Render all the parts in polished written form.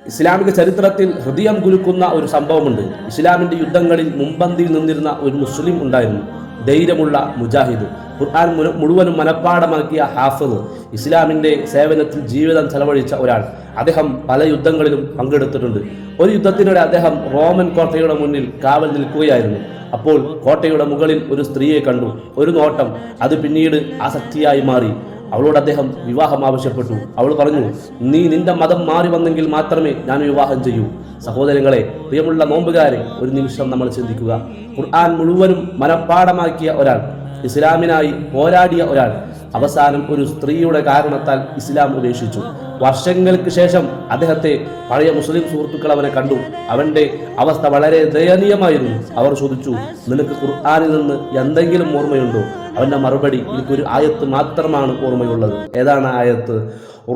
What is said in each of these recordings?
ഇസ്ലാമിക ചരിത്രത്തിൽ ഹൃദയം കുലുക്കുന്ന ഒരു സംഭവമുണ്ട്. ഇസ്ലാമിന്റെ യുദ്ധങ്ങളിൽ മുൻപന്തിയിൽ നിന്നിരുന്ന ഒരു മുസ്ലിം ഉണ്ടായിരുന്നു, ധൈര്യമുള്ള മുജാഹിദ്, ഖുർആൻ മുഴുവനും മനഃപ്പാടമാക്കിയ ഹാഫിദ്, ഇസ്ലാമിന്റെ സേവനത്തിൽ ജീവിതം ചെലവഴിച്ച ഒരാൾ. അദ്ദേഹം പല യുദ്ധങ്ങളിലും പങ്കെടുത്തിട്ടുണ്ട്. ഒരു യുദ്ധത്തിനിടെ അദ്ദേഹം റോമൻ കോട്ടയുടെ മുന്നിൽ കാവൽ നിൽക്കുകയായിരുന്നു. അപ്പോൾ കോട്ടയുടെ മുകളിൽ ഒരു സ്ത്രീയെ കണ്ടു. ഒരു നോട്ടം അത് പിന്നീട് ആസക്തിയായി മാറി. അവളോട് അദ്ദേഹം വിവാഹം ആവശ്യപ്പെട്ടു. അവൾ പറഞ്ഞു, നീ നിന്റെ മതം മാറി വന്നെങ്കിൽ മാത്രമേ ഞാൻ വിവാഹം ചെയ്യൂ. സഹോദരങ്ങളെ, പ്രിയമുള്ള നോമ്പുകാരെ, ഒരു നിമിഷം നമ്മൾ ചിന്തിക്കുക. ഖുർആൻ മുഴുവനും മനഃപ്പാടമാക്കിയ ഒരാൾ, ഇസ്ലാമിനായി പോരാടിയ ഒരാൾ, അവസാനം ഒരു സ്ത്രീയുടെ കാരണത്താൽ ഇസ്ലാം ഉപേക്ഷിച്ചു. വർഷങ്ങൾക്ക് ശേഷം അദ്ദേഹത്തെ പഴയ മുസ്ലിം സുഹൃത്തുക്കൾ അവനെ കണ്ടു. അവന്റെ അവസ്ഥ വളരെ ദയനീയമായിരുന്നു. അവർ ചോദിച്ചു, നിനക്ക് ഖുർആനിൽ നിന്ന് എന്തെങ്കിലും ഓർമ്മയുണ്ടോ? അവന്റെ മറുപടി, എനിക്കൊരു ആയത്ത് മാത്രമാണ് ഓർമ്മയുള്ളത്. ഏതാണ് ആയത്ത്?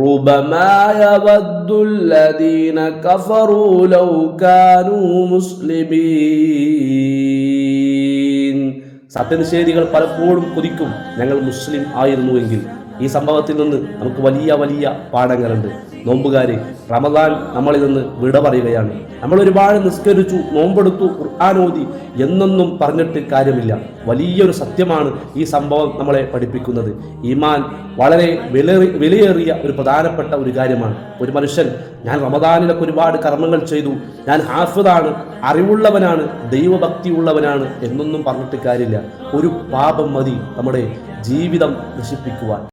ربما يود الذين كفروا لو كانوا مسلمين. സത്യനിഷേധികൾ പലപ്പോഴും കൊതിക്കും, ഞങ്ങൾ മുസ്ലിം ആയിരുന്നുവെങ്കിൽ. ഈ സംഭവത്തിൽ നിന്ന് നമുക്ക് വലിയ വലിയ പാഠങ്ങളുണ്ട്. നോമ്പുകാരെ, റമദാൻ നമ്മളിൽ നിന്ന് വിട പറയുകയാണ്. നമ്മൾ ഒരുപാട് നിസ്കരിച്ചു, നോമ്പെടുത്തു, ഖുർആൻ ഓതി എന്നൊന്നും പറഞ്ഞിട്ട് കാര്യമില്ല. വലിയൊരു സത്യമാണ് ഈ സംഭവം നമ്മളെ പഠിപ്പിക്കുന്നത്. ഈമാൻ വളരെ വിലയേറിയ ഒരു പ്രധാനപ്പെട്ട ഒരു കാര്യമാണ്. ഒരു മനുഷ്യൻ, ഞാൻ റമദാനിലൊക്കെ ഒരുപാട് കർമ്മങ്ങൾ ചെയ്തു, ഞാൻ ഹാഫിദാണ്, അറിവുള്ളവനാണ്, ദൈവഭക്തി ഉള്ളവനാണ് എന്നൊന്നും പറഞ്ഞിട്ട് കാര്യമില്ല. ഒരു പാപം മതി നമ്മുടെ ജീവിതം നശിപ്പിക്കുവാൻ.